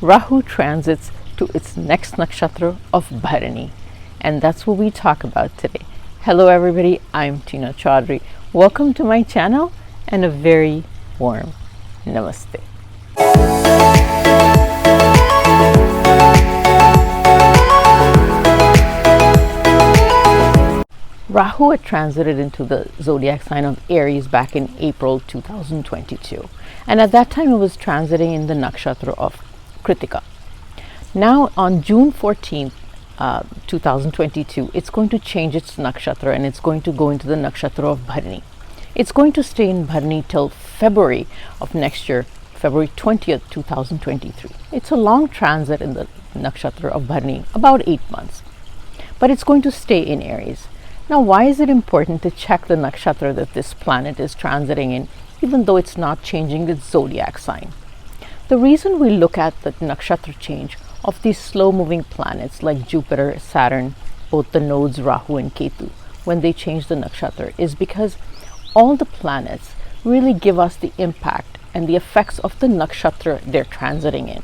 Rahu transits to its next nakshatra of Bharani, and that's what we talk about today. Hello everybody, I'm Tina Chaudhary. Welcome to my channel and a very warm namaste. Rahu had transited into the zodiac sign of Aries back in April 2022, and at that time it was transiting in the nakshatra of Kritika. Now on June 14th, 2022, it's going to change its nakshatra and it's going to go into the nakshatra of Bharani. It's going to stay in Bharani till February of next year, February 20th, 2023. It's a long transit in the nakshatra of Bharani, about 8 months, but it's going to stay in Aries. Now, why is it important to check the nakshatra that this planet is transiting in, even though it's not changing its zodiac sign? The reason we look at the nakshatra change of these slow-moving planets like Jupiter, Saturn, both the nodes Rahu and Ketu, when they change the nakshatra, is because all the planets really give us the impact and the effects of the nakshatra they're transiting in.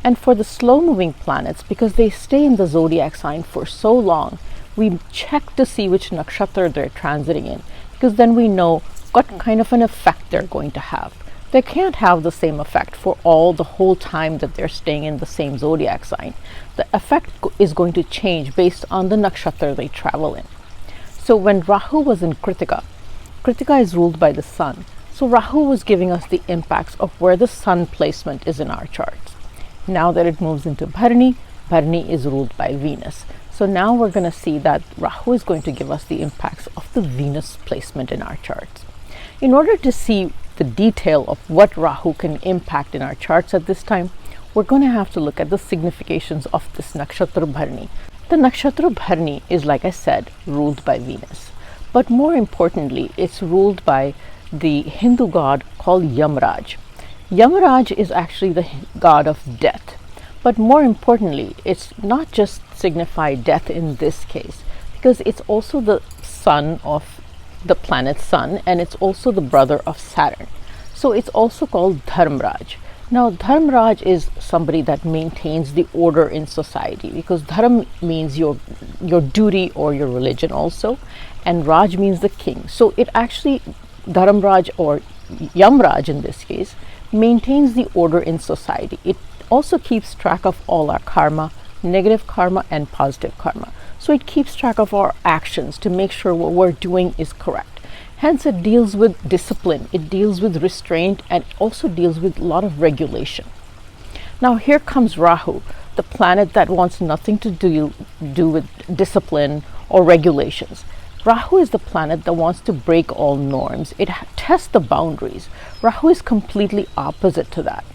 And for the slow-moving planets, because they stay in the zodiac sign for so long, we check to see which nakshatra they're transiting in, because then we know what kind of an effect they're going to have. They can't have the same effect for the whole time that they're staying in the same zodiac sign. The effect is going to change based on the nakshatra they travel in. So when Rahu was in Kritika, Kritika is ruled by the sun. So Rahu was giving us the impacts of where the sun placement is in our charts. Now that it moves into Bharani, Bharani is ruled by Venus. So now we're going to see that Rahu is going to give us the impacts of the Venus placement in our charts. In order to see the detail of what Rahu can impact in our charts at this time, we're going to have to look at the significations of this nakshatra Bharani. The nakshatra Bharani is, like I said, ruled by Venus. But more importantly, it's ruled by the Hindu god called Yamraj. Yamraj is actually the god of death. But more importantly, it's not just signify death in this case, because it's also the son of the planet Sun, and it's also the brother of Saturn. So it's also called Dharmraj. Now Dharmraj is somebody that maintains the order in society, because Dharm means your duty or your religion also, and Raj means the king. So it actually, Dharmraj or Yamraj in this case, maintains the order in society. It also keeps track of all our karma, negative karma and positive karma. So it keeps track of our actions to make sure what we're doing is correct. Hence it deals with discipline, it deals with restraint, and also deals with a lot of regulation. Now here comes Rahu, the planet that wants nothing to do with discipline or regulations. Rahu is the planet that wants to break all norms. It tests the boundaries. Rahu is completely opposite to that.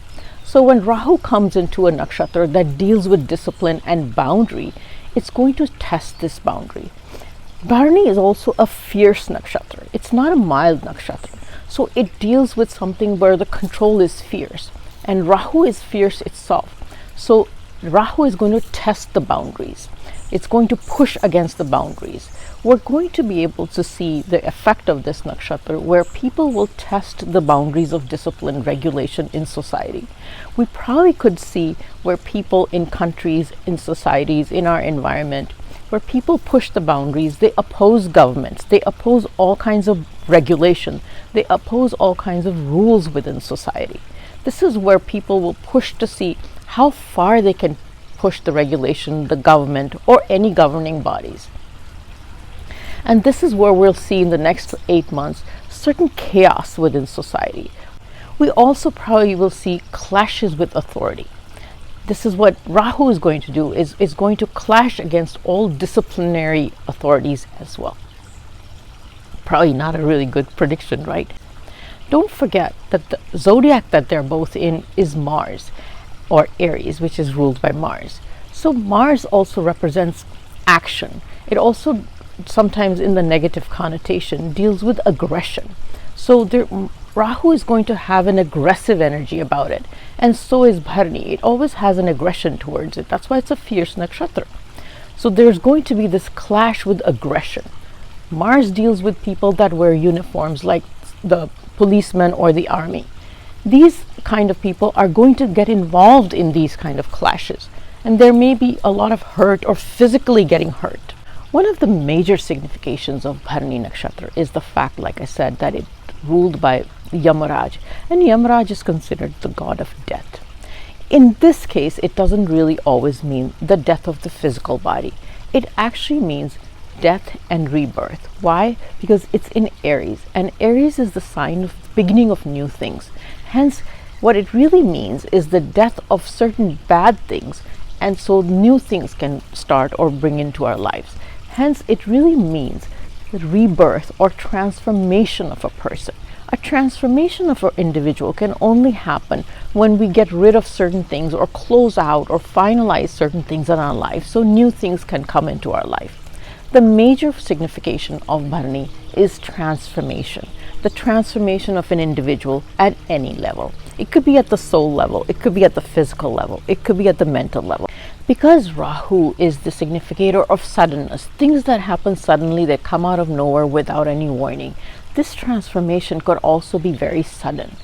So when Rahu comes into a nakshatra that deals with discipline and boundary, it's going to test this boundary. Bharani is also a fierce nakshatra. It's not a mild nakshatra. So it deals with something where the control is fierce, and Rahu is fierce itself. So Rahu is going to test the boundaries. It's going to push against the boundaries. We're going to be able to see the effect of this nakshatra where people will test the boundaries of discipline regulation in society. We probably could see where people in countries, in societies, in our environment, where people push the boundaries, they oppose governments, they oppose all kinds of regulation, they oppose all kinds of rules within society. This is where people will push to see how far they can push the regulation, the government, or any governing bodies. And this is where we'll see in the next 8 months certain chaos within society. We also probably will see clashes with authority. This is what Rahu is going to do, is going to clash against all disciplinary authorities as well. Probably not a really good prediction, right? Don't forget that the zodiac that they're both in is Mars, or Aries, which is ruled by Mars. So Mars also represents action. It also sometimes in the negative connotation deals with aggression. So Rahu is going to have an aggressive energy about it, and so is Bharani. It always has an aggression towards it. That's why it's a fierce nakshatra. So there's going to be this clash with aggression. Mars deals with people that wear uniforms like the policemen or the army, these kind of people are going to get involved in these kind of clashes, and there may be a lot of hurt or physically getting hurt. One of the major significations of Bharani Nakshatra is the fact, like I said, that it's ruled by Yamaraj, and Yamaraj is considered the god of death. In this case, it doesn't really always mean the death of the physical body. It actually means death and rebirth. Why? Because it's in Aries, and Aries is the sign of the beginning of new things. Hence, what it really means is the death of certain bad things, and so new things can start or bring into our lives. Hence, it really means the rebirth or transformation of a person. A transformation of an individual can only happen when we get rid of certain things or close out or finalize certain things in our life, so new things can come into our life. The major signification of Bharani is transformation. The transformation of an individual at any level. It could be at the soul level, it could be at the physical level, it could be at the mental level. Because Rahu is the significator of suddenness, things that happen suddenly, that come out of nowhere without any warning, this transformation could also be very sudden.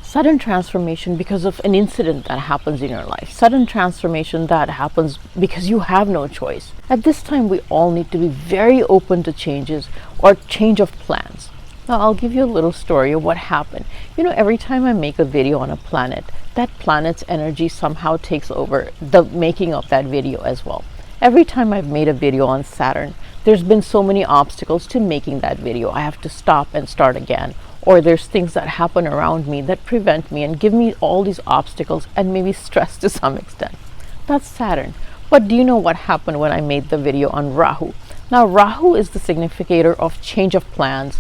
Sudden transformation because of an incident that happens in your life. Sudden transformation that happens because you have no choice. At this time, we all need to be very open to changes or change of plans. Now, I'll give you a little story of what happened. You know, every time I make a video on a planet, that planet's energy somehow takes over the making of that video as well. Every time I've made a video on Saturn, there's been so many obstacles to making that video. I have to stop and start again. Or there's things that happen around me that prevent me and give me all these obstacles and maybe stress to some extent. That's Saturn. But do you know what happened when I made the video on Rahu? Now, Rahu is the significator of change of plans,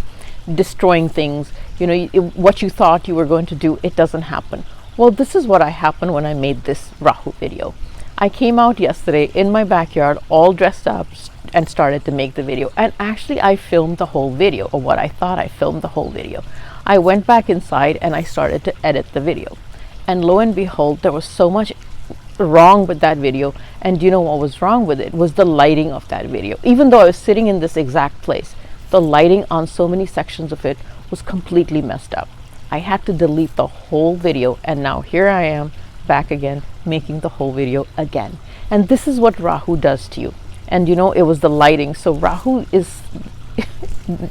destroying things. You know, what you thought you were going to do, it doesn't happen. Well, this is what happened when I made this Rahu video. I came out yesterday in my backyard all dressed up and started to make the video, and actually I filmed the whole video, or what I thought I filmed the whole video. I went back inside and I started to edit the video, and lo and behold, there was so much wrong with that video. And do you know what was wrong with it? Was the lighting of that video. Even though I was sitting in this exact place, the lighting on so many sections of it was completely messed up. I had to delete the whole video, and now here I am back again making the whole video again. And this is what Rahu does to you. And you know, it was the lighting. So Rahu is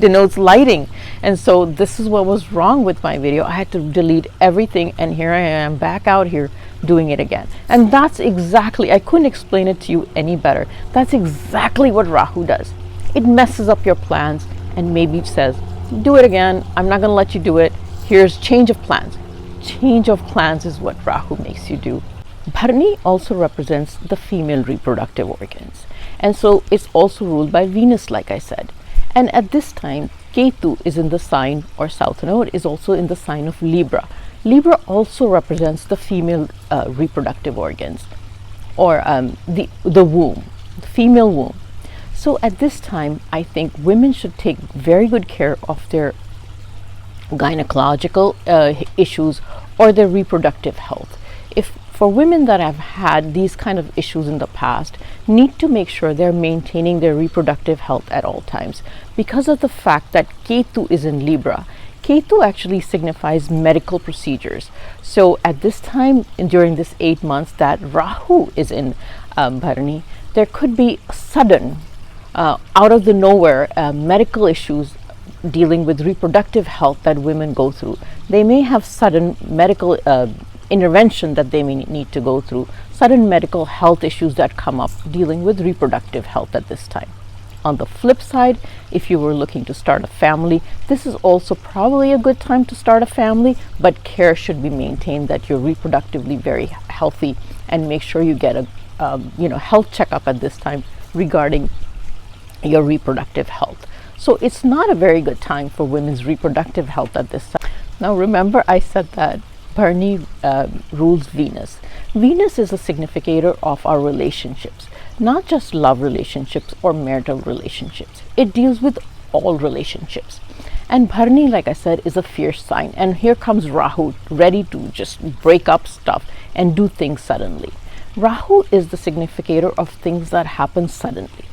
denotes lighting, and so this is what was wrong with my video. I had to delete everything, and here I am back out here doing it again. And that's exactly, I couldn't explain it to you any better. That's exactly what Rahu does. It messes up your plans and maybe says, do it again, I'm not going to let you do it, here's change of plans. Change of plans is what Rahu makes you do. Bharani also represents the female reproductive organs, and so it's also ruled by Venus, like I said. And at this time, Ketu is in the sign, or South Node is also in the sign of Libra. Libra also represents the female reproductive organs, or the womb, the female womb. So at this time, I think women should take very good care of their gynecological issues or their reproductive health. If for women that have had these kind of issues in the past, need to make sure they're maintaining their reproductive health at all times, because of the fact that Ketu is in Libra. Ketu actually signifies medical procedures. So at this time, during this 8 months that Rahu is in Bharani, there could be sudden, out of the nowhere, medical issues dealing with reproductive health that women go through. They may have sudden medical intervention that they may need to go through, sudden medical health issues that come up dealing with reproductive health at this time. On the flip side, if you were looking to start a family, this is also probably a good time to start a family, but care should be maintained that you're reproductively very healthy, and make sure you get a health checkup at this time regarding your reproductive health. So it's not a very good time for women's reproductive health at this time. Now remember, I said that Bharani rules Venus. Venus is a significator of our relationships, not just love relationships or marital relationships. It deals with all relationships. And Bharani, like I said, is a fierce sign. And here comes Rahu, ready to just break up stuff and do things suddenly. Rahu is the significator of things that happen suddenly.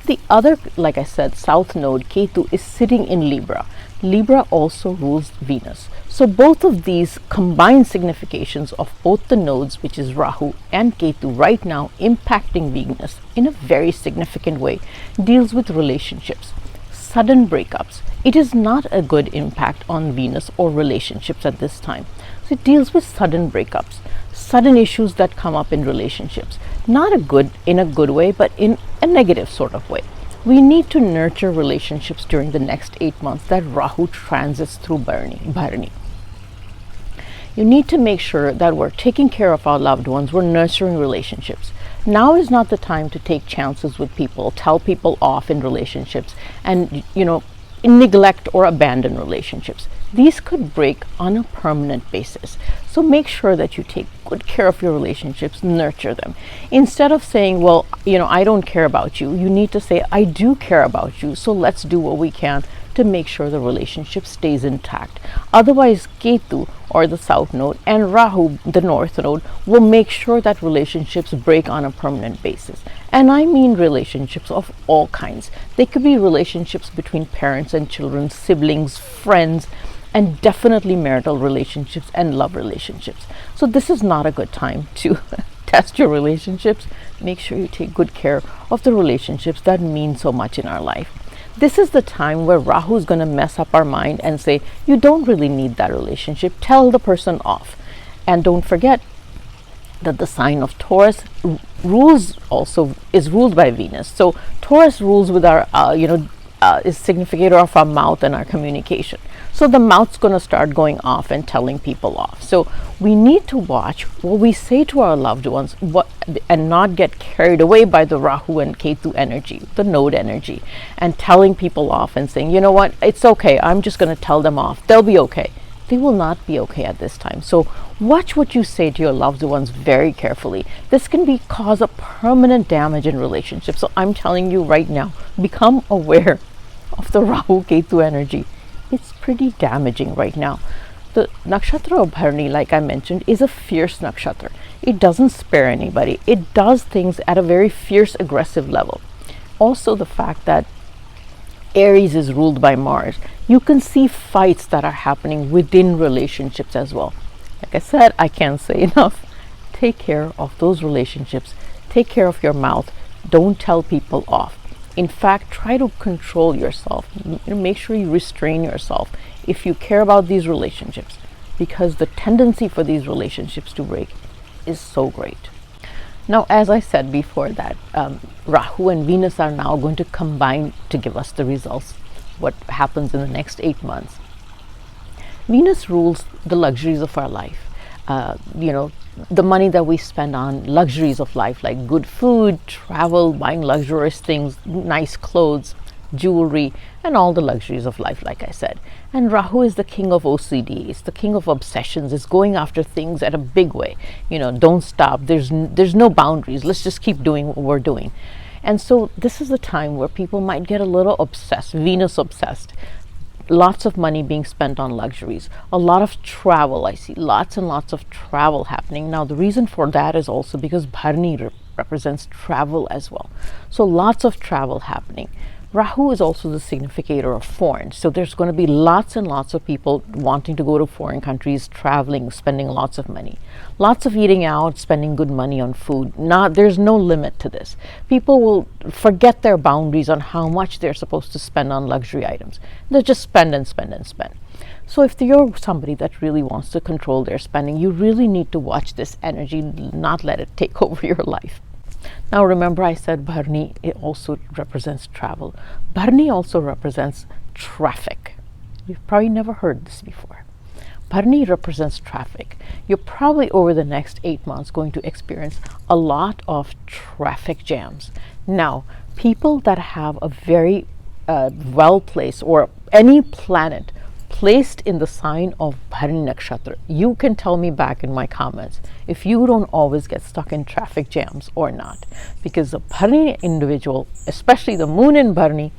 The other, like I said, South Node, Ketu, is sitting in Libra. Libra also rules Venus. So both of these combined significations of both the nodes, which is Rahu and Ketu, right now impacting Venus in a very significant way, deals with relationships, sudden breakups. It is not a good impact on Venus or relationships at this time. So it deals with sudden breakups, sudden issues that come up in relationships, not in a good way, but in a negative sort of way. We need to nurture relationships during the next 8 months that Rahu transits through Bharani. You need to make sure that we're taking care of our loved ones, we're nurturing relationships. Now is not the time to take chances with people, tell people off in relationships, and neglect or abandon relationships. These could break on a permanent basis. So make sure that you take good care of your relationships, nurture them. Instead of saying, well, I don't care about you, you need to say, I do care about you. So let's do what we can to make sure the relationship stays intact. Otherwise, Ketu, or the south node, and Rahu, the north node, will make sure that relationships break on a permanent basis. And I mean relationships of all kinds. They could be relationships between parents and children, siblings, friends, and definitely marital relationships and love relationships. So this is not a good time to test your relationships. Make sure you take good care of the relationships that mean so much in our life. This is the time where Rahu is going to mess up our mind and say, you don't really need that relationship. Tell the person off. And don't forget that the sign of Taurus is ruled by Venus. So Taurus rules with our, is significator of our mouth and our communication. So the mouth's going to start going off and telling people off. So we need to watch what we say to our loved ones and not get carried away by the Rahu and Ketu energy, the node energy, and telling people off and saying, you know what, it's okay, I'm just going to tell them off. They'll be okay. They will not be okay at this time. So watch what you say to your loved ones very carefully. This can cause a permanent damage in relationships. So I'm telling you right now, become aware of the Rahu Ketu energy. It's pretty damaging right now. The Nakshatra of Bharani, like I mentioned, is a fierce Nakshatra. It doesn't spare anybody. It does things at a very fierce, aggressive level. Also, the fact that Aries is ruled by Mars, you can see fights that are happening within relationships as well. Like I said, I can't say enough. Take care of those relationships. Take care of your mouth. Don't tell people off. In fact, try to control yourself. Make sure you restrain yourself if you care about these relationships, because the tendency for these relationships to break is so great. Now, as I said before, that Rahu and Venus are now going to combine to give us the results, what happens in the next 8 months. Venus rules the luxuries of our life. The money that we spend on luxuries of life, like good food, travel, buying luxurious things, nice clothes, jewelry, and all the luxuries of life, like I said. And Rahu is the king of OCD. It's the king of obsessions. It's going after things at a big way. Don't stop. There's no boundaries. Let's just keep doing what we're doing. And so this is the time where people might get a little obsessed, Venus obsessed. Lots of money being spent on luxuries, a lot of travel. I see lots and lots of travel happening. Now, the reason for that is also because Bharani represents travel as well. So lots of travel happening. Rahu is also the significator of foreign. So there's going to be lots and lots of people wanting to go to foreign countries, traveling, spending lots of money. Lots of eating out, spending good money on food. There's no limit to this. People will forget their boundaries on how much they're supposed to spend on luxury items. They'll just spend and spend and spend. So if you're somebody that really wants to control their spending, you really need to watch this energy, not let it take over your life. Now remember, I said Bharani, it also represents travel. Bharani also represents traffic. You've probably never heard this before. Bharani represents traffic. You're probably over the next 8 months going to experience a lot of traffic jams. Now, people that have a very well-placed, or any planet placed in the sign of Bharani Nakshatra, you can tell me back in my comments if you don't always get stuck in traffic jams or not. Because the Bharani individual, especially the moon in Bharani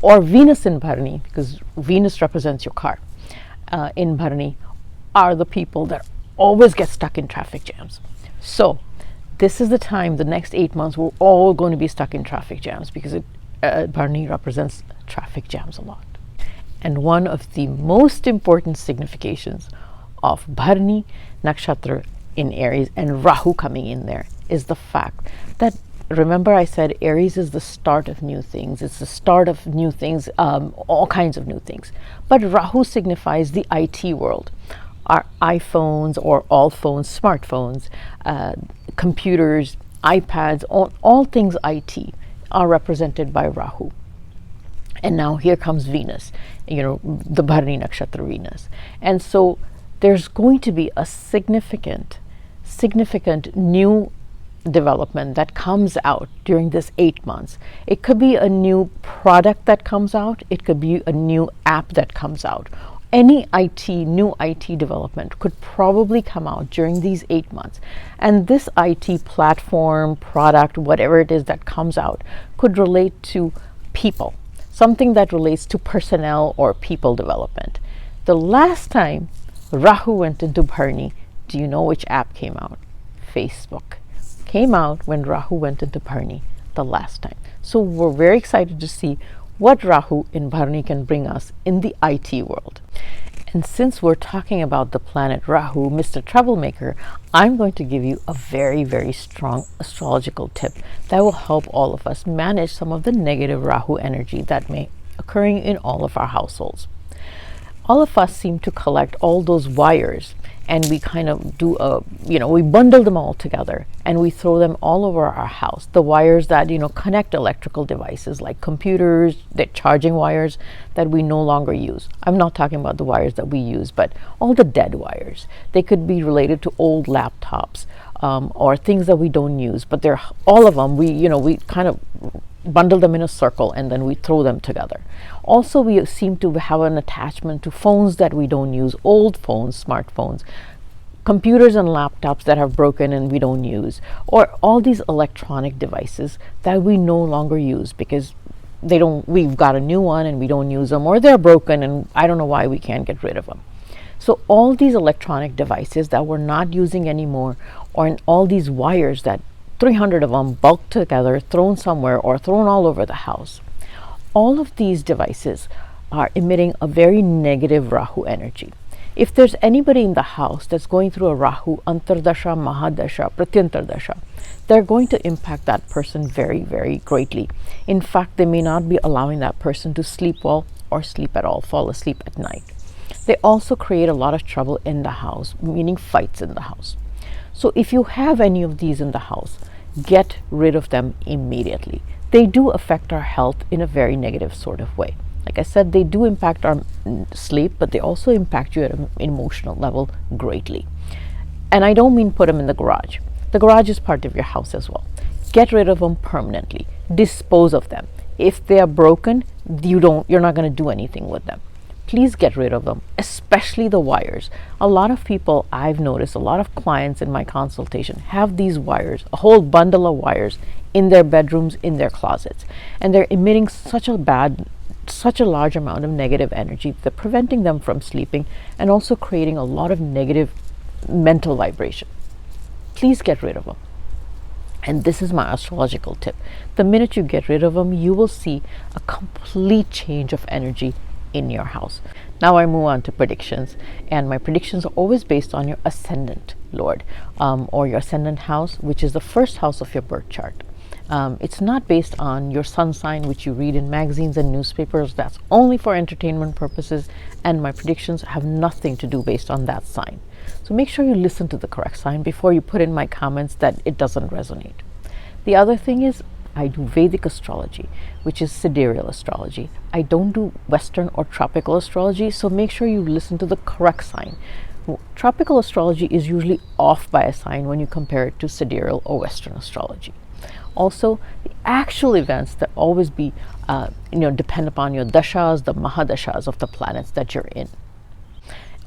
or Venus in Bharani, because Venus represents your car, in Bharani, are the people that always get stuck in traffic jams. So this is the time, the next 8 months, we're all going to be stuck in traffic jams, because Bharani represents traffic jams a lot. And one of the most important significations of Bharani Nakshatra in Aries and Rahu coming in there is the fact that, remember I said Aries is the start of new things. It's the start of new things, all kinds of new things. But Rahu signifies the IT world. Our iPhones, or all phones, smartphones, computers, iPads, all things IT are represented by Rahu. And now here comes Venus, the Bharani Nakshatra Venus. And so there's going to be a significant new development that comes out during this 8 months. It could be a new product that comes out. It could be a new app that comes out. Any new IT development could probably come out during these 8 months. And this IT platform, product, whatever it is that comes out, could relate to people, something that relates to personnel or people development. The last time Rahu went into Bharani, do you know which app came out? Facebook came out when Rahu went into Bharani the last time. So we're very excited to see what Rahu in Bharani can bring us in the IT world. And since we're talking about the planet Rahu, Mr. Troublemaker, I'm going to give you a very, very strong astrological tip that will help all of us manage some of the negative Rahu energy that may occurring in all of our households. All of us seem to collect all those wires, and we kind of do we bundle them all together and we throw them all over our house. The wires that, connect electrical devices like computers, the charging wires that we no longer use. I'm not talking about the wires that we use, but all the dead wires. They could be related to old laptops or things that we don't use, but they're all of them. We kind of bundle them in a circle and then we throw them together. Also, we seem to have an attachment to phones that we don't use, old phones, smartphones, computers and laptops that have broken and we don't use, or all these electronic devices that we no longer use because we've got a new one and we don't use them, or they're broken and I don't know why we can't get rid of them. So all these electronic devices that we're not using anymore, or in all these wires that 300 of them bulked together, thrown somewhere, or thrown all over the house. All of these devices are emitting a very negative Rahu energy. If there's anybody in the house that's going through a Rahu Antardasha, Mahadasha, Pratyantardasha, they're going to impact that person very, very greatly. In fact, they may not be allowing that person to sleep well or sleep at all, fall asleep at night. They also create a lot of trouble in the house, meaning fights in the house. So if you have any of these in the house, get rid of them immediately. They do affect our health in a very negative sort of way. Like I said, they do impact our sleep, but they also impact you at an emotional level greatly. And I don't mean put them in the garage. The garage is part of your house as well. Get rid of them permanently. Dispose of them. If they are broken, you're not going to do anything with them. Please get rid of them, especially the wires. A lot of people, I've noticed, a lot of clients in my consultation have these wires, a whole bundle of wires in their bedrooms, in their closets. And they're emitting such a large amount of negative energy that preventing them from sleeping and also creating a lot of negative mental vibration. Please get rid of them. And this is my astrological tip. The minute you get rid of them, you will see a complete change of energy in your house. Now I move on to predictions, and my predictions are always based on your ascendant lord or your ascendant house, which is the first house of your birth chart. It's not based on your sun sign, which you read in magazines and newspapers. That's only for entertainment purposes, and my predictions have nothing to do based on that sign. So make sure you listen to the correct sign before you put in my comments that it doesn't resonate. The other thing is, I do Vedic astrology, which is sidereal astrology. I don't do Western or tropical astrology, so make sure you listen to the correct sign. Tropical astrology is usually off by a sign when you compare it to sidereal or Western astrology. Also, the actual events that always be, depend upon your dashas, the mahadashas of the planets that you're in.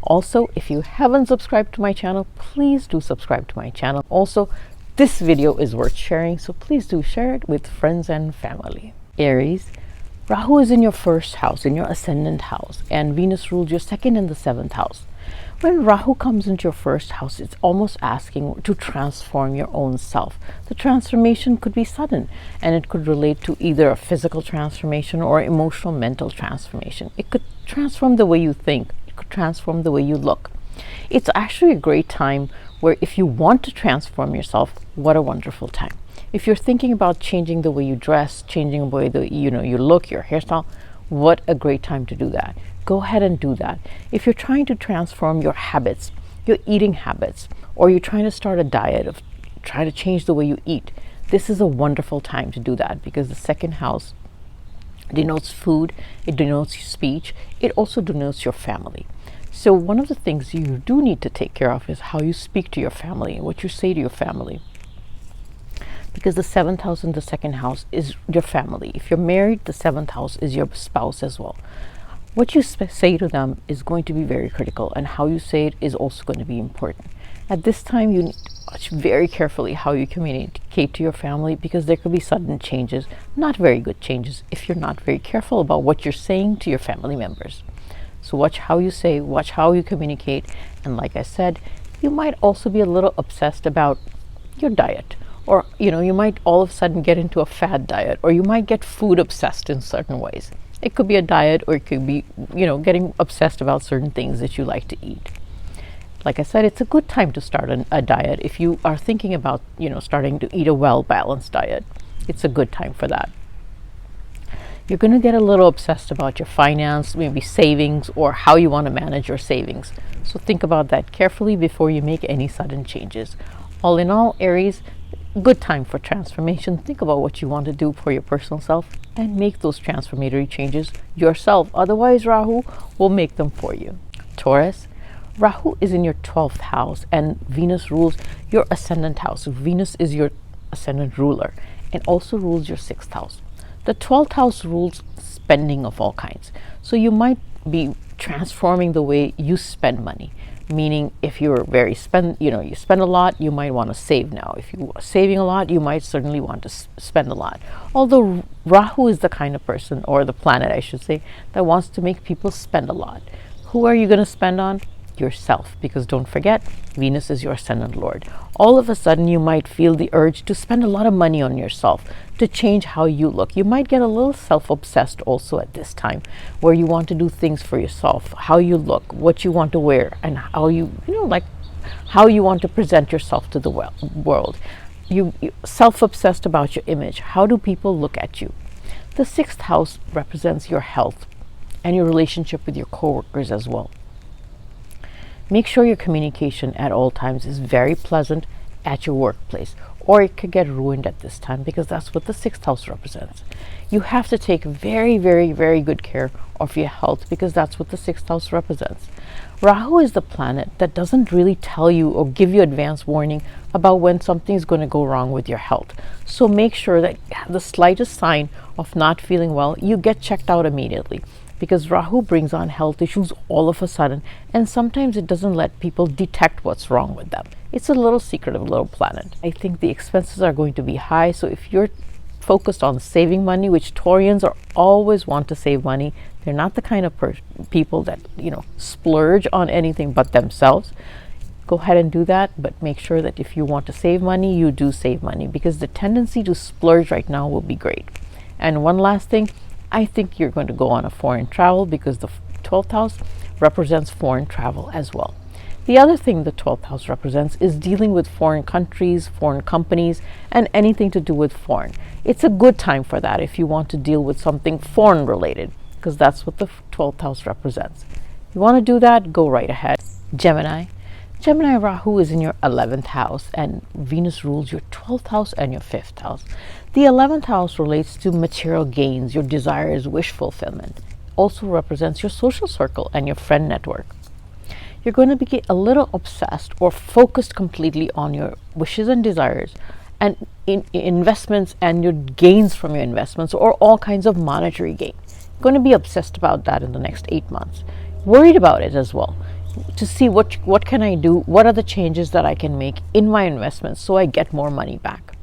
Also, if you haven't subscribed to my channel, please do subscribe to my channel. Also, this video is worth sharing, so please do share it with friends and family. Aries, Rahu is in your first house, in your ascendant house, and Venus rules your second and the seventh house. When Rahu comes into your first house, it's almost asking to transform your own self. The transformation could be sudden, and it could relate to either a physical transformation or emotional, mental transformation. It could transform the way you think. It could transform the way you look. It's actually a great time where if you want to transform yourself, what a wonderful time. If you're thinking about changing the way you dress, changing the way you look, your hairstyle, what a great time to do that. Go ahead and do that. If you're trying to transform your habits, your eating habits, or you're trying to start a diet of trying to change the way you eat, this is a wonderful time to do that, because the second house denotes food, it denotes speech, it also denotes your family. So one of the things you do need to take care of is how you speak to your family, what you say to your family. Because the seventh house and the second house is your family. If you're married, the seventh house is your spouse as well. What you say to them is going to be very critical, and how you say it is also going to be important. At this time, you need to watch very carefully how you communicate to your family, because there could be sudden changes, not very good changes, if you're not very careful about what you're saying to your family members. So watch how you say, watch how you communicate, and like I said, you might also be a little obsessed about your diet, or you might all of a sudden get into a fad diet, or you might get food obsessed in certain ways. It could be a diet, or it could be, getting obsessed about certain things that you like to eat. Like I said, it's a good time to start a diet. If you are thinking about, starting to eat a well-balanced diet, it's a good time for that. You're going to get a little obsessed about your finance, maybe savings, or how you want to manage your savings. So think about that carefully before you make any sudden changes. All in all, Aries, good time for transformation. Think about what you want to do for your personal self and make those transformatory changes yourself. Otherwise, Rahu will make them for you. Taurus, Rahu is in your 12th house and Venus rules your ascendant house. Venus is your ascendant ruler and also rules your 6th house. The 12th house rules spending of all kinds. So you might be transforming the way you spend money. Meaning, if you're you spend a lot, you might want to save now. If you are saving a lot, you might certainly want to spend a lot. Although Rahu is the kind of person, or the planet I should say, that wants to make people spend a lot. Who are you going to spend on? Yourself, because don't forget, Venus is your ascendant lord. All of a sudden you might feel the urge to spend a lot of money on yourself, to change how you look. You might get a little self-obsessed also at this time, where you want to do things for yourself, how you look, what you want to wear, and how how you want to present yourself to the world. You self-obsessed about your image. How do people look at you? The 6th house represents your health and your relationship with your coworkers as well. Make sure your communication at all times is very pleasant at your workplace, or it could get ruined at this time, because that's what the 6th house represents. You have to take very, very, very good care of your health, because that's what the 6th house represents. Rahu is the planet that doesn't really tell you or give you advance warning about when something is going to go wrong with your health. So make sure that the slightest sign of not feeling well, you get checked out immediately. Because Rahu brings on health issues all of a sudden, and sometimes it doesn't let people detect what's wrong with them. It's a little secretive little planet. I think the expenses are going to be high, so if you're focused on saving money, which Taurians are always want to save money, they're not the kind of people that splurge on anything but themselves. Go ahead and do that, but make sure that if you want to save money, you do save money, because the tendency to splurge right now will be great. And one last thing, I think you're going to go on a foreign travel, because the 12th house represents foreign travel as well. The other thing the 12th house represents is dealing with foreign countries, foreign companies, and anything to do with foreign. It's a good time for that if you want to deal with something foreign related, because that's what the 12th house represents. You want to do that, go right ahead. Gemini, Rahu is in your 11th house and Venus rules your 12th house and your 5th house. The 11th house relates to material gains, your desires, wish fulfillment. Also represents your social circle and your friend network. You're going to be a little obsessed or focused completely on your wishes and desires and in investments and your gains from your investments, or all kinds of monetary gain. You're going to be obsessed about that in the next 8 months. Worried about it as well, to see what can I do, what are the changes that I can make in my investments so I get more money back.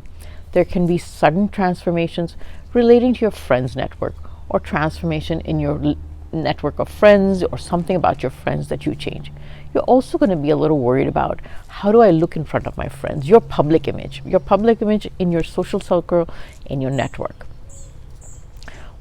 There can be sudden transformations relating to your friends network, or transformation in your network of friends, or something about your friends that you change. You're also going to be a little worried about, how do I look in front of my friends? Your public image in your social circle, in your network.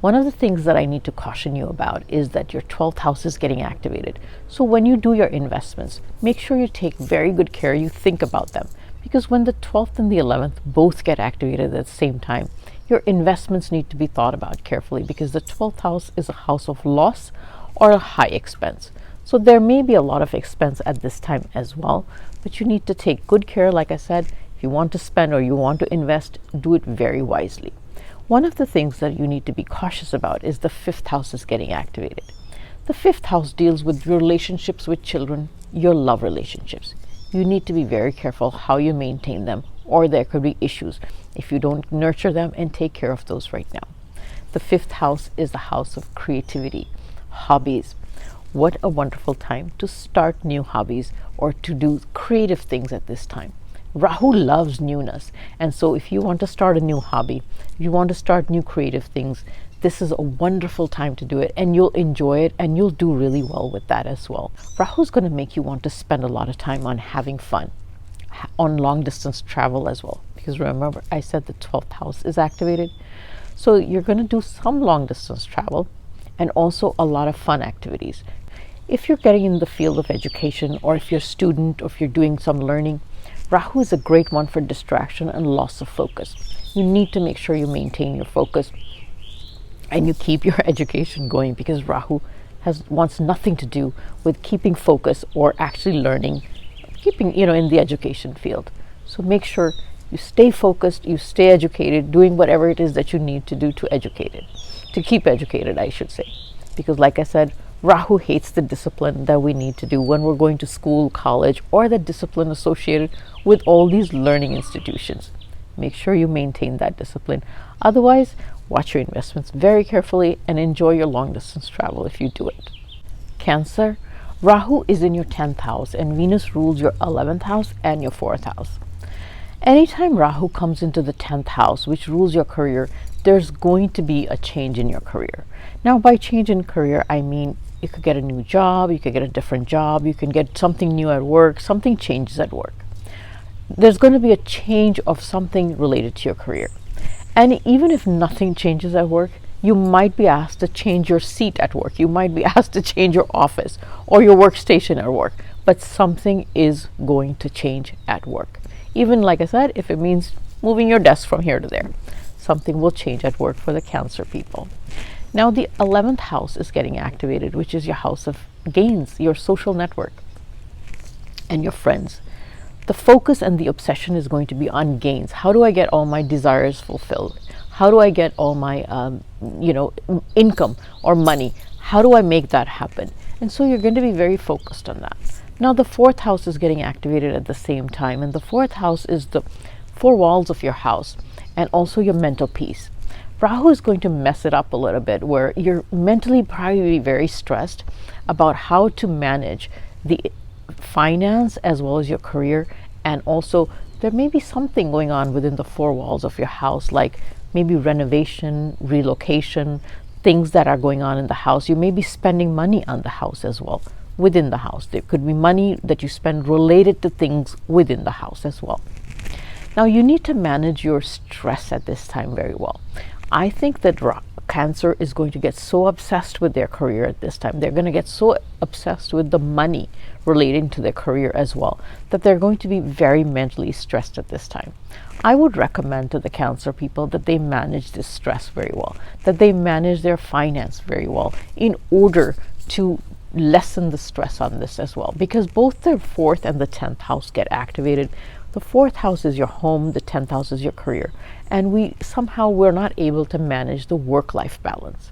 One of the things that I need to caution you about is that your 12th house is getting activated. So when you do your investments, make sure you take very good care, you think about them. Because when the 12th and the 11th both get activated at the same time, your investments need to be thought about carefully, because the 12th house is a house of loss or a high expense. So there may be a lot of expense at this time as well, but you need to take good care. Like I said, if you want to spend or you want to invest, do it very wisely. One of the things that you need to be cautious about is the 5th house is getting activated. The 5th house deals with your relationships with children, your love relationships. You need to be very careful how you maintain them, or there could be issues if you don't nurture them and take care of those right now. The 5th house is the house of creativity, hobbies. What a wonderful time to start new hobbies or to do creative things at this time. Rahu loves newness, and so if you want to start a new hobby, if you want to start new creative things, this is a wonderful time to do it, and you'll enjoy it and you'll do really well with that as well. Rahu is going to make you want to spend a lot of time on having fun, on long distance travel as well, because remember I said the 12th house is activated. So you're going to do some long distance travel and also a lot of fun activities. If you're getting in the field of education, or if you're a student, or if you're doing some learning, Rahu is a great one for distraction and loss of focus. You need to make sure you maintain your focus and you keep your education going, because Rahu wants nothing to do with keeping focus or actually learning, keeping, in the education field. So make sure you stay focused, you stay educated, doing whatever it is that you need to do to keep educated, I should say. Because like I said, Rahu hates the discipline that we need to do when we're going to school, college, or the discipline associated with all these learning institutions. Make sure you maintain that discipline. Otherwise, watch your investments very carefully and enjoy your long distance travel if you do it. Cancer, Rahu is in your 10th house and Venus rules your 11th house and your 4th house. Anytime Rahu comes into the 10th house, which rules your career, there's going to be a change in your career. Now, by change in career, I mean you could get a new job, you could get a different job, you can get something new at work, something changes at work. There's going to be a change of something related to your career. And even if nothing changes at work, you might be asked to change your seat at work. You might be asked to change your office or your workstation at work. But something is going to change at work. Even like I said, if it means moving your desk from here to there, something will change at work for the Cancer people. Now the 11th house is getting activated, which is your house of gains, your social network and your friends. The focus and the obsession is going to be on gains. How do I get all my desires fulfilled? How do I get all my income or money? How do I make that happen? And so you're going to be very focused on that. Now the 4th house is getting activated at the same time, and the 4th house is the 4 walls of your house and also your mental peace. Rahu is going to mess it up a little bit, where you're mentally probably very stressed about how to manage the finance as well as your career, and also there may be something going on within the 4 walls of your house, like maybe renovation, relocation, things that are going on in the house. You may be spending money on the house as well, within the house. There could be money that you spend related to things within the house as well. Now you need to manage your stress at this time very well. I think that Cancer is going to get so obsessed with their career at this time. They're going to get so obsessed with the money relating to their career as well, that they're going to be very mentally stressed at this time. I would recommend to the Cancer people that they manage this stress very well, that they manage their finance very well in order to lessen the stress on this as well, because both the 4th and the 10th house get activated. The 4th house is your home, the 10th house is your career, and we're not able to manage the work-life balance.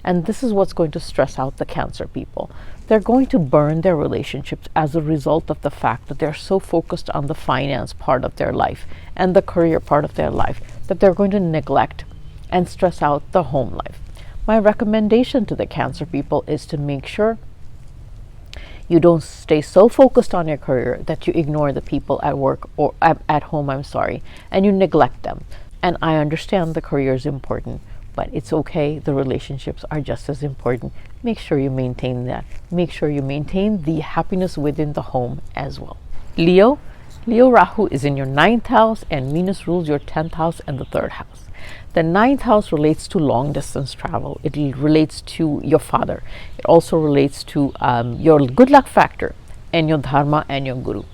And this is what's going to stress out the Cancer people. They're going to burn their relationships as a result of the fact that they're so focused on the finance part of their life and the career part of their life that they're going to neglect and stress out the home life. My recommendation to the Cancer people is to make sure you don't stay so focused on your career that you ignore the people at work or at home, and you neglect them. And I understand the career is important, but it's okay. The relationships are just as important. Make sure you maintain that. Make sure you maintain the happiness within the home as well. Leo Rahu is in your 9th house, and Venus rules your 10th house and the 3rd house. The 9th house relates to long distance travel. It relates to your father. It also relates to your good luck factor and your dharma and your guru.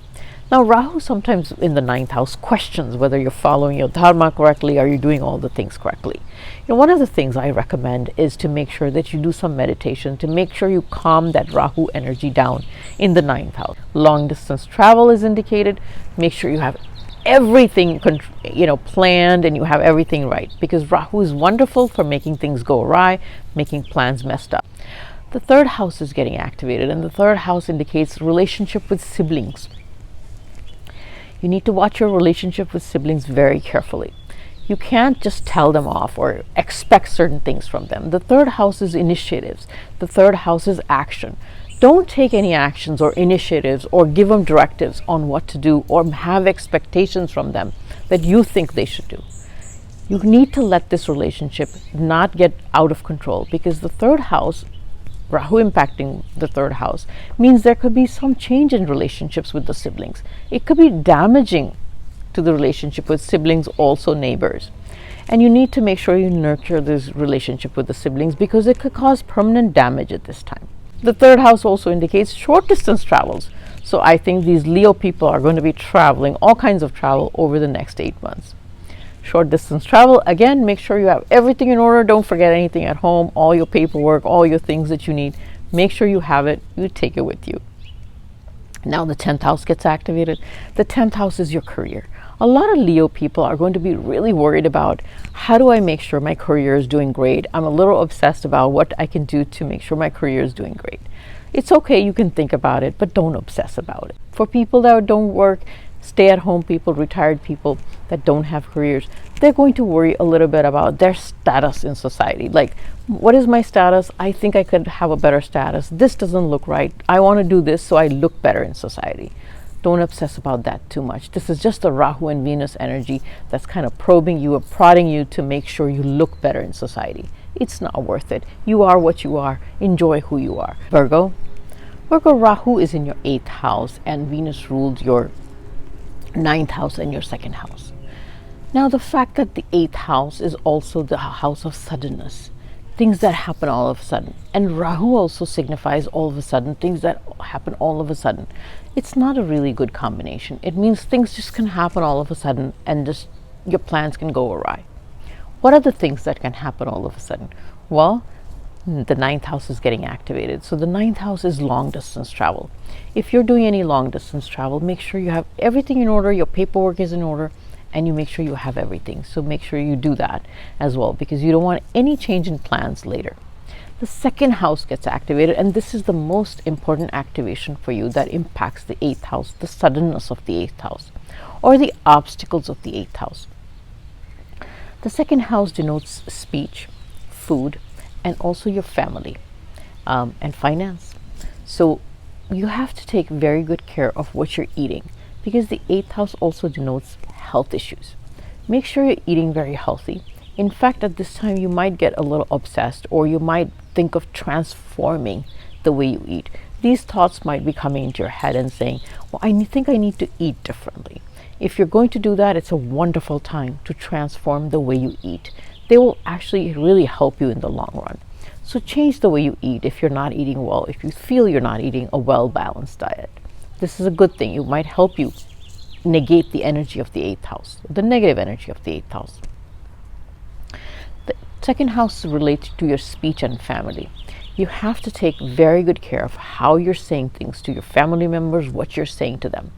Now, Rahu sometimes in the 9th house questions whether you're following your dharma correctly, are you doing all the things correctly. One of the things I recommend is to make sure that you do some meditation to make sure you calm that Rahu energy down in the 9th house. Long distance travel is indicated. Make sure you have everything planned and you have everything right, because Rahu is wonderful for making things go awry, making plans messed up. The 3rd house is getting activated, and the 3rd house indicates relationship with siblings. You need to watch your relationship with siblings very carefully. You can't just tell them off or expect certain things from them. The 3rd house is initiatives. The 3rd house is action. Don't take any actions or initiatives or give them directives on what to do or have expectations from them that you think they should do. You need to let this relationship not get out of control, because the 3rd house, Rahu impacting the 3rd house, means there could be some change in relationships with the siblings. It could be damaging to the relationship with siblings, also neighbors. And you need to make sure you nurture this relationship with the siblings, because it could cause permanent damage at this time. The 3rd house also indicates short distance travels. So I think these Leo people are going to be traveling, all kinds of travel over the next 8 months. Short distance travel, again, make sure you have everything in order. Don't forget anything at home, all your paperwork, all your things that you need. Make sure you have it, you take it with you. Now the 10th house gets activated. The 10th house is your career. A lot of Leo people are going to be really worried about, how do I make sure my career is doing great? I'm a little obsessed about what I can do to make sure my career is doing great. It's okay, you can think about it, but don't obsess about it. For people that don't work, stay-at-home people, retired people that don't have careers, they're going to worry a little bit about their status in society. Like, what is my status? I think I could have a better status. This doesn't look right. I want to do this so I look better in society. Don't obsess about that too much. This is just the Rahu and Venus energy that's kind of probing you or prodding you to make sure you look better in society. It's not worth it. You are what you are. Enjoy who you are. Virgo, Rahu is in your 8th house, and Venus ruled your 9th house and your 2nd house. Now, the fact that the 8th house is also the house of suddenness, things that happen all of a sudden, and Rahu also signifies all of a sudden, things that happen all of a sudden. It's not a really good combination. It means things just can happen all of a sudden, and just your plans can go awry. What are the things that can happen all of a sudden? Well, the 9th house is getting activated. So the 9th house is long distance travel. If you're doing any long distance travel, make sure you have everything in order, your paperwork is in order, and you make sure you have everything. So make sure you do that as well, because you don't want any change in plans later. The 2nd house gets activated, and this is the most important activation for you that impacts the 8th house, the suddenness of the 8th house, or the obstacles of the 8th house. The 2nd house denotes speech, food, and also your family and finance. So you have to take very good care of what you're eating, because the 8th house also denotes health issues. Make sure you're eating very healthy. In fact, at this time, you might get a little obsessed, or you might think of transforming the way you eat. These thoughts might be coming into your head and saying, well, I think I need to eat differently. If you're going to do that, it's a wonderful time to transform the way you eat. They will actually really help you in the long run. So change the way you eat if you're not eating well, if you feel you're not eating a well-balanced diet. This is a good thing. It might help you negate the energy of the 8th house, the negative energy of the 8th house. The 2nd house relates to your speech and family. You have to take very good care of how you're saying things to your family members, what you're saying to them.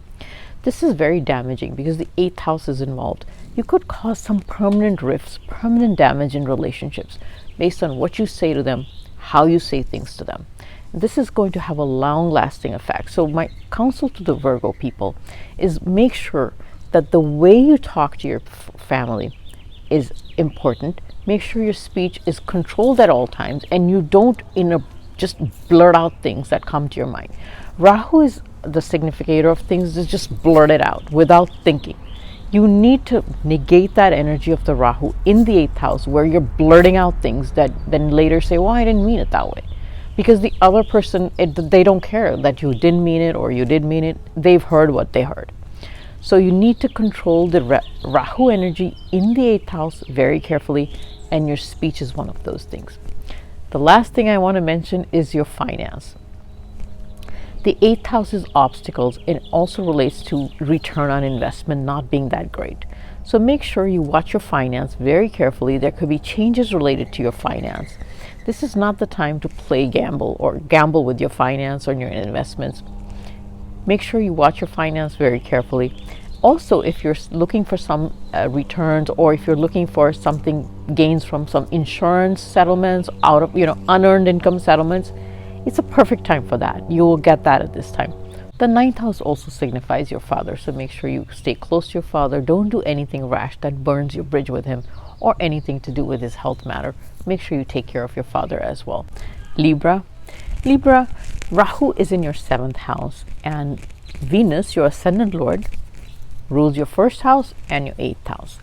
This is very damaging because the 8th house is involved. You could cause some permanent rifts, permanent damage in relationships based on what you say to them, how you say things to them. This is going to have a long-lasting effect. So my counsel to the Virgo people is make sure that the way you talk to your family is important. Make sure your speech is controlled at all times, and you don't just blurt out things that come to your mind. Rahu is the significator of things that just blurt it out without thinking. You need to negate that energy of the Rahu in the 8th house, where you're blurting out things that then later say, well, I didn't mean it that way. Because the other person, they don't care that you didn't mean it or you did mean it. They've heard what they heard. So you need to control the Rahu energy in the 8th house very carefully, and your speech is one of those things. The last thing I want to mention is your finance. The 8th house is obstacles, and it also relates to return on investment not being that great. So make sure you watch your finance very carefully. There could be changes related to your finance. This is not the time to play gamble or gamble with your finance or your investments. Make sure you watch your finance very carefully. Also, if you're looking for some returns, or if you're looking for something, gains from some insurance settlements, out of unearned income settlements, it's a perfect time for that. You will get that at this time. The 9th house also signifies your father, so make sure you stay close to your father. Don't do anything rash that burns your bridge with him, or anything to do with his health matter. Make sure you take care of your father as well. Libra, Rahu is in your 7th house, and Venus, your ascendant lord, rules your 1st house and your 8th house.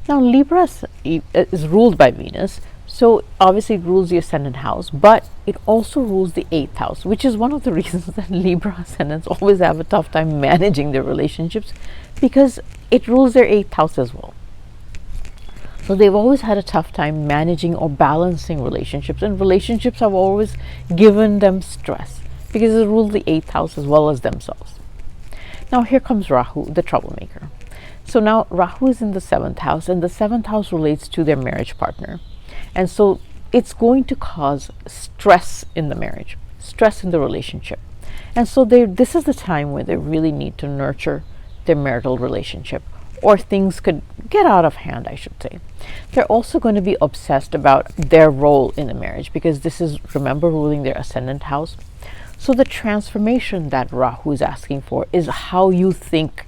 Now Libra is ruled by Venus, so obviously it rules the ascendant house, but it also rules the 8th house, which is one of the reasons that Libra ascendants always have a tough time managing their relationships, because it rules their 8th house as well. So they've always had a tough time managing or balancing relationships, and relationships have always given them stress because it rules the 8th house as well as themselves. Now here comes Rahu, the troublemaker. So now Rahu is in the 7th house, and the 7th house relates to their marriage partner. And so it's going to cause stress in the marriage, stress in the relationship. And so this is the time where they really need to nurture their marital relationship, or things could get out of hand, I should say. They're also going to be obsessed about their role in the marriage, because this is, remember, ruling their ascendant house. So the transformation that Rahu is asking for is how you think,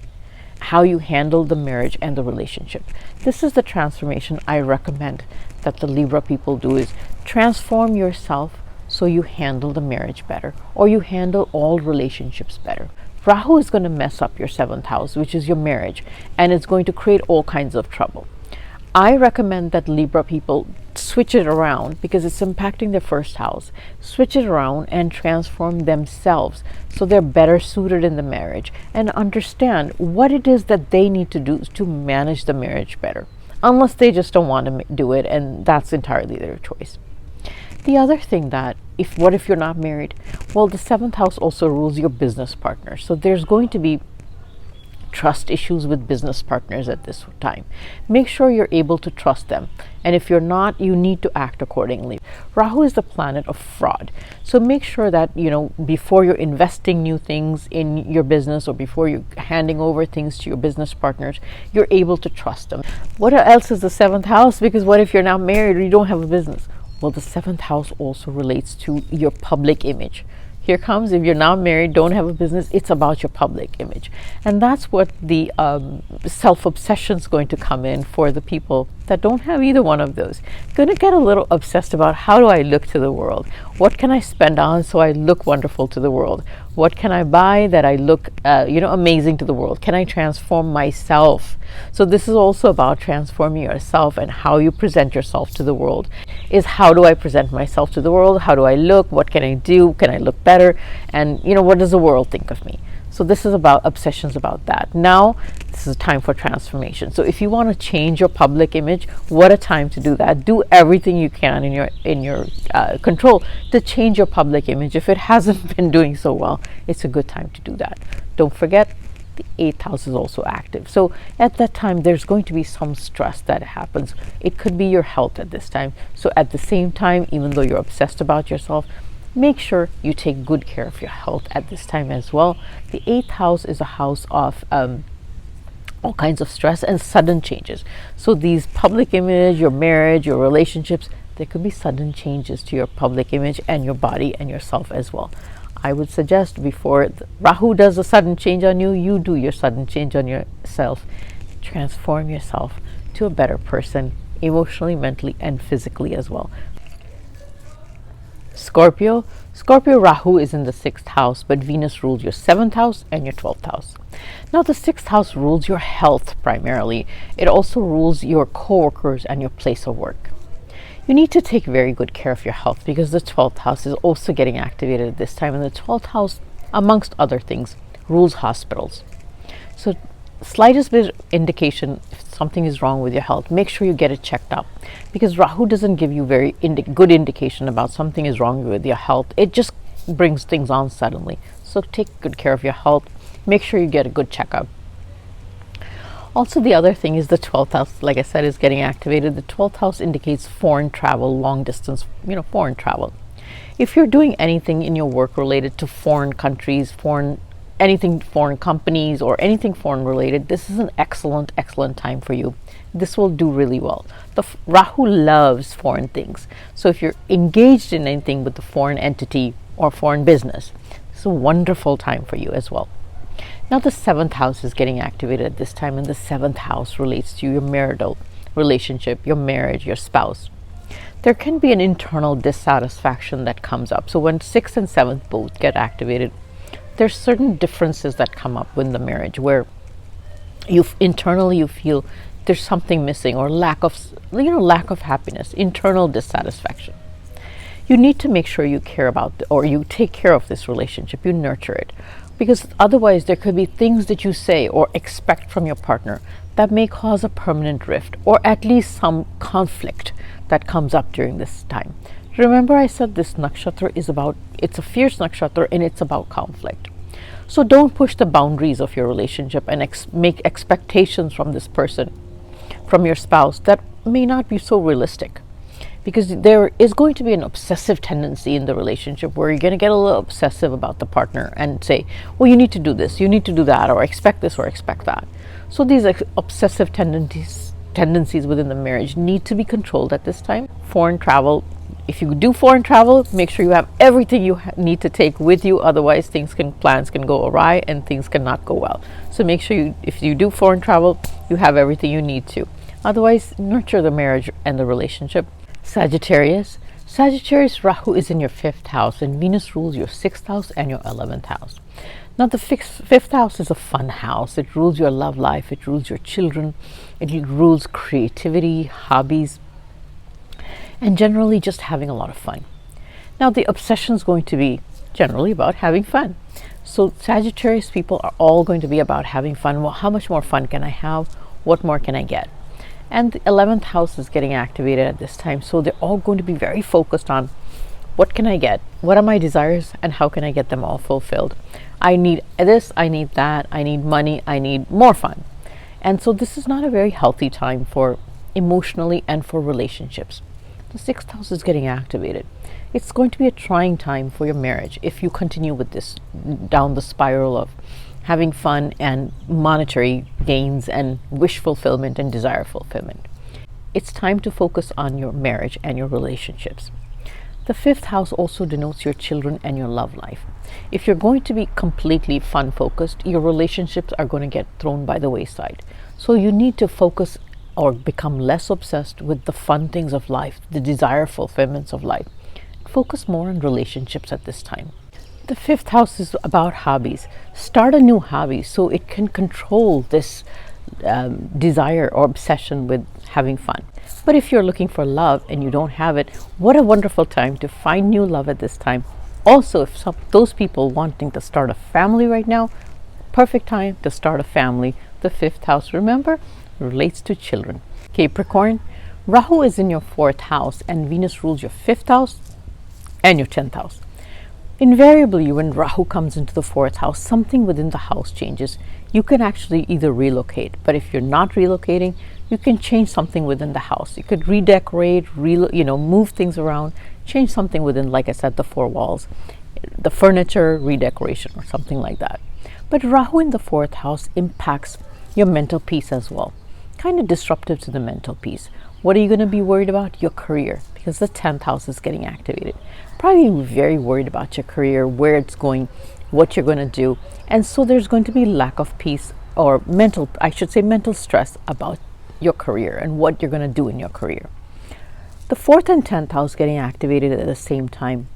how you handle the marriage and the relationship. This is the transformation I recommend that the Libra people do, is transform yourself so you handle the marriage better, or you handle all relationships better. Rahu is going to mess up your 7th house, which is your marriage, and it's going to create all kinds of trouble. I recommend that Libra people switch it around, because it's impacting their 1st house. Switch it around and transform themselves so they're better suited in the marriage, and understand what it is that they need to do to manage the marriage better, unless they just don't want to do it, and that's entirely their choice. The other thing that, what if you're not married? Well, the 7th house also rules your business partner. So there's going to be trust issues with business partners at this time. Make sure you're able to trust them. And if you're not, you need to act accordingly. Rahu is the planet of fraud. So make sure that, before you're investing new things in your business, or before you're handing over things to your business partners, you're able to trust them. What else is the 7th house? Because what if you're not married or you don't have a business? Well, the 7th house also relates to your public image. Here comes, if you're not married, don't have a business, it's about your public image. And that's what the self-obsession is going to come in for the people that don't have either one of those. Going to get a little obsessed about, how do I look to the world? What can I spend on so I look wonderful to the world? What can I buy that I look amazing to the world? Can I transform myself? So this is also about transforming yourself, and how you present yourself to the world is, how do I present myself to the world? How do I look? What can I do? Can I look better? And what does the world think of me? So this is about obsessions about that. Now, this is a time for transformation. So if you want to change your public image, what a time to do that. Do everything you can in your control to change your public image. If it hasn't been doing so well, it's a good time to do that. Don't forget, the 8th house is also active. So at that time, there's going to be some stress that happens. It could be your health at this time. So at the same time, even though you're obsessed about yourself, make sure you take good care of your health at this time as well. The 8th house is a house of all kinds of stress and sudden changes. So these public image, your marriage, your relationships, there could be sudden changes to your public image and your body and yourself as well. I would suggest, before Rahu does a sudden change on you, you do your sudden change on yourself. Transform yourself to a better person, emotionally, mentally, and physically as well. Scorpio Rahu is in the 6th house, but Venus rules your 7th house and your 12th house. Now, the 6th house rules your health primarily. It also rules your co-workers and your place of work. You need to take very good care of your health because the 12th house is also getting activated at this time, and the 12th house, amongst other things, rules hospitals. So slightest bit indication if something is wrong with your health, make sure you get it checked out, because Rahu doesn't give you very good indication about something is wrong with your health. It just brings things on suddenly. So take good care of your health. Make sure you get a good checkup. Also, the other thing is the 12th house, like I said, is getting activated. The 12th house indicates foreign travel, long distance, foreign travel. If you're doing anything in your work related to foreign countries, foreign companies, or anything foreign related, this is an excellent time for you. This will do really well. The Rahu loves foreign things. So if you're engaged in anything with the foreign entity or foreign business, it's a wonderful time for you as well. Now, the 7th house is getting activated at this time, and the 7th house relates to your marital relationship, your marriage, your spouse. There can be an internal dissatisfaction that comes up. So when 6th and 7th both get activated, there's certain differences that come up in the marriage where internally you feel there's something missing, or lack of happiness, internal dissatisfaction. You need to make sure you care about or you take care of this relationship, you nurture it, because otherwise there could be things that you say or expect from your partner that may cause a permanent rift, or at least some conflict that comes up during this time. Remember, I said this nakshatra it's a fierce nakshatra, and it's about conflict. So don't push the boundaries of your relationship and make expectations from this person, from your spouse, that may not be so realistic. Because there is going to be an obsessive tendency in the relationship where you're going to get a little obsessive about the partner and say, well, you need to do this, you need to do that, or expect this or expect that. So these obsessive tendencies within the marriage need to be controlled at this time. Foreign travel, if you do foreign travel, make sure you have everything you need to take with you. Otherwise, plans can go awry and things cannot go well. So make sure if you do foreign travel, you have everything you need to. Otherwise, nurture the marriage and the relationship. Sagittarius Rahu is in your 5th house, and Venus rules your 6th house and your 11th house. Now, the 5th house is a fun house. It rules your love life, it rules your children, it rules creativity, hobbies, and generally just having a lot of fun. Now, the obsession is going to be generally about having fun. So Sagittarius people are all going to be about having fun. Well, how much more fun can I have? What more can I get? And the 11th house is getting activated at this time. So they're all going to be very focused on what can I get? What are my desires? And how can I get them all fulfilled? I need this, I need that, I need money, I need more fun. And so this is not a very healthy time for emotionally and for relationships. The 6th house is getting activated. It's going to be a trying time for your marriage if you continue with this down the spiral of having fun and monetary gains and wish fulfillment and desire fulfillment. It's time to focus on your marriage and your relationships. The 5th house also denotes your children and your love life. If you're going to be completely fun focused, your relationships are going to get thrown by the wayside. So you need to focus or become less obsessed with the fun things of life, the desire fulfillments of life. Focus more on relationships at this time. The 5th house is about hobbies. Start a new hobby so it can control this desire or obsession with having fun. But if you're looking for love and you don't have it, what a wonderful time to find new love at this time. Also, if those people wanting to start a family right now, perfect time to start a family. The 5th house, remember, relates to children. Capricorn, Rahu is in your 4th house, and Venus rules your 5th house and your 10th house. Invariably, when Rahu comes into the 4th house, something within the house changes. You can actually either relocate, but if you're not relocating, you can change something within the house. You could redecorate, move things around, change something within, like I said, the 4 walls, the furniture, redecoration, or something like that. But Rahu in the 4th house impacts your mental peace as well. Kind of disruptive to the mental peace. What are you going to be worried about? Your career, because the 10th house is getting activated. Probably very worried about your career, where it's going, what you're going to do. And so there's going to be lack of peace, or mental stress about your career and what you're going to do in your career. The 4th and 10th house getting activated at the same time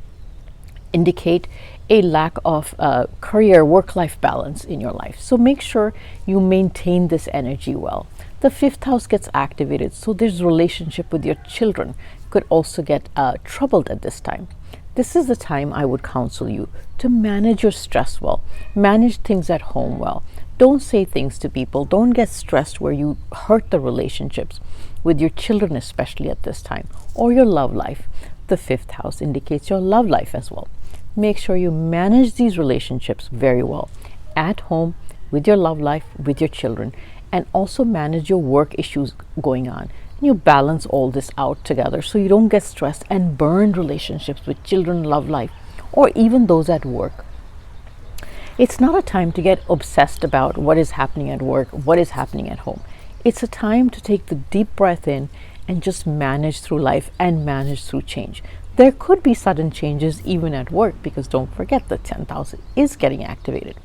indicate a lack of career work-life balance in your life. So make sure you maintain this energy well. The fifth house gets activated, so there's relationship with your children could also get troubled at this time. This is the time I would counsel you to manage your stress well, manage things at home well. Don't say things to people. Don't get stressed where you hurt the relationships with your children, especially at this time, or your love life. The fifth house indicates your love life as well. Make sure you manage these relationships very well at home, with your love life, with your children, and also manage your work issues going on. You balance all this out together so you don't get stressed and burn relationships with children, love life, or even those at work. It's not a time to get obsessed about what is happening at work, what is happening at home. It's a time to take the deep breath in and just manage through life and manage through change. There could be sudden changes even at work, because don't forget the 10th house is getting activated.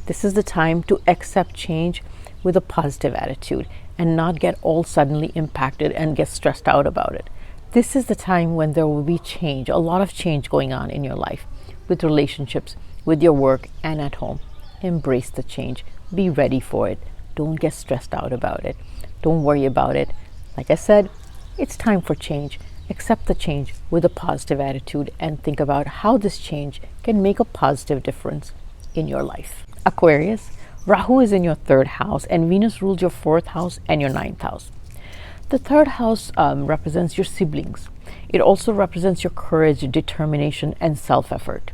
This is the time to accept change with a positive attitude and not get all suddenly impacted and get stressed out about it. This is the time when there will be change, a lot of change going on in your life, with relationships, with your work, and at home. Embrace the change. Be ready for it. Don't get stressed out about it. Don't worry about it. Like I said, it's time for change. Accept the change with a positive attitude and think about how this change can make a positive difference in your life. Aquarius, Rahu is in your third house and Venus rules your fourth house and your ninth house. The third house represents your siblings. It also represents your courage, determination, and self-effort.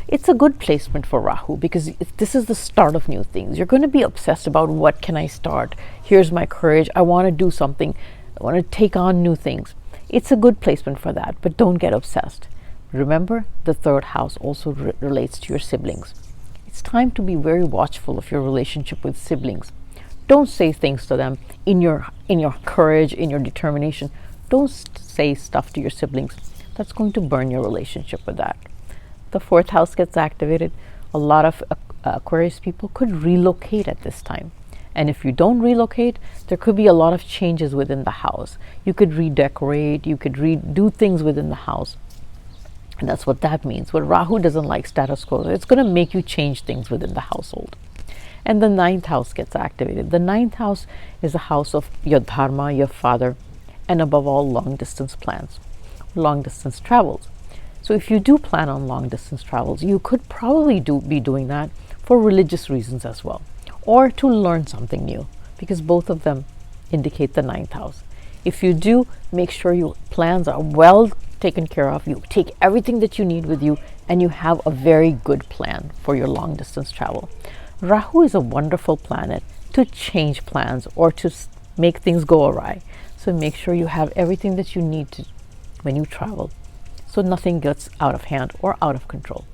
It's a good placement for Rahu because this is the start of new things. You're going to be obsessed about what can I start? Here's my courage. I want to do something. I want to take on new things. It's a good placement for that, but don't get obsessed. Remember, the third house also relates to your siblings. It's time to be very watchful of your relationship with siblings. Don't say things to them in your courage, in your determination. Don't say stuff to your siblings that's going to burn your relationship with that. The fourth house gets activated. A lot of Aquarius people could relocate at this time. And if you don't relocate, there could be a lot of changes within the house. You could redecorate, you could do things within the house. And that's what that means. But Rahu doesn't like status quo. It's going to make you change things within the household. And the ninth house gets activated. The ninth house is a house of your dharma, your father, and above all, long distance plans, long distance travels. So if you do plan on long distance travels, you could probably be doing that for religious reasons as well, or to learn something new, because both of them indicate the ninth house. If you do, make sure your plans are well taken care of. You take everything that you need with you and you have a very good plan for your long distance travel. Rahu is a wonderful planet to change plans or to make things go awry. So make sure you have everything that you need to when you travel, so nothing gets out of hand or out of control.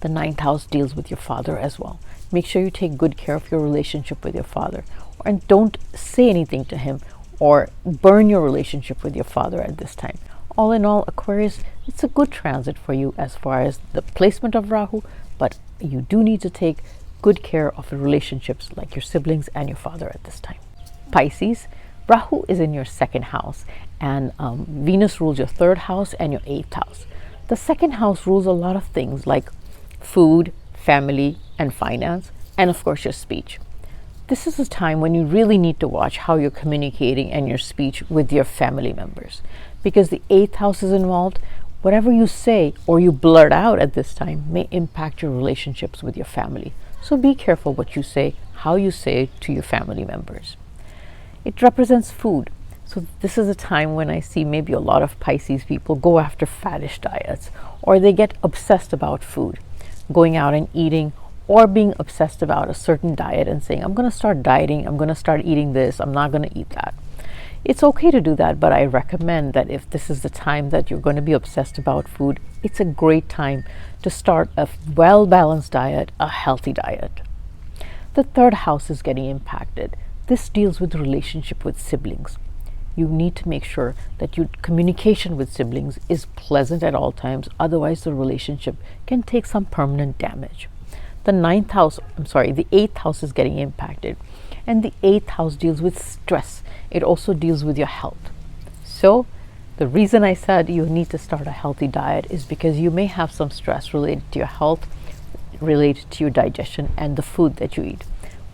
The ninth house deals with your father as well. Make sure you take good care of your relationship with your father, and don't say anything to him or burn your relationship with your father at this time. All in all, Aquarius, it's a good transit for you as far as the placement of Rahu, but you do need to take good care of the relationships like your siblings and your father at this time. Pisces, Rahu is in your second house, and Venus rules your third house and your eighth house. The second house rules a lot of things like food, family, and finance, and of course your speech. This is a time when you really need to watch how you're communicating and your speech with your family members, because the eighth house is involved. Whatever you say or you blurt out at this time may impact your relationships with your family. So be careful what you say, how you say it to your family members. It represents food. So this is a time when I see maybe a lot of Pisces people go after faddish diets, or they get obsessed about food, going out and eating, or being obsessed about a certain diet and saying, I'm going to start dieting, I'm going to start eating this, I'm not going to eat that. It's okay to do that, but I recommend that if this is the time that you're going to be obsessed about food, it's a great time to start a well-balanced diet, a healthy diet. The third house is getting impacted. This deals with relationship with siblings. You need to make sure that your communication with siblings is pleasant at all times, otherwise the relationship can take some permanent damage. The eighth house is getting impacted, and the eighth house deals with stress. It also deals with your health. So The reason I said you need to start a healthy diet is because you may have some stress related to your health, related to your digestion and the food that you eat,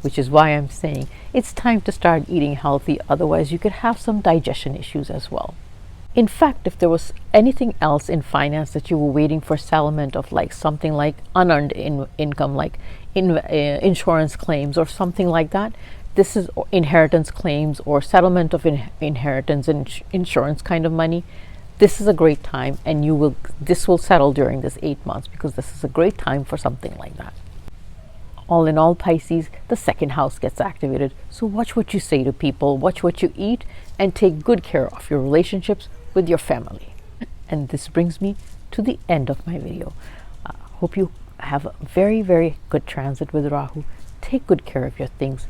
which is why I'm saying it's time to start eating healthy. Otherwise, you could have some digestion issues as well. In fact, if there was anything else in finance that you were waiting for settlement of, like something like unearned income, like insurance claims or something like that, this is inheritance claims or settlement of inheritance and insurance kind of money. This is a great time, and this will settle during this 8 months, because this is a great time for something like that. All in all, Pisces, the second house gets activated. So watch what you say to people, watch what you eat, and take good care of your relationships with your family. And this brings me to the end of my video. Hope you have a very, very good transit with Rahu. Take good care of your things.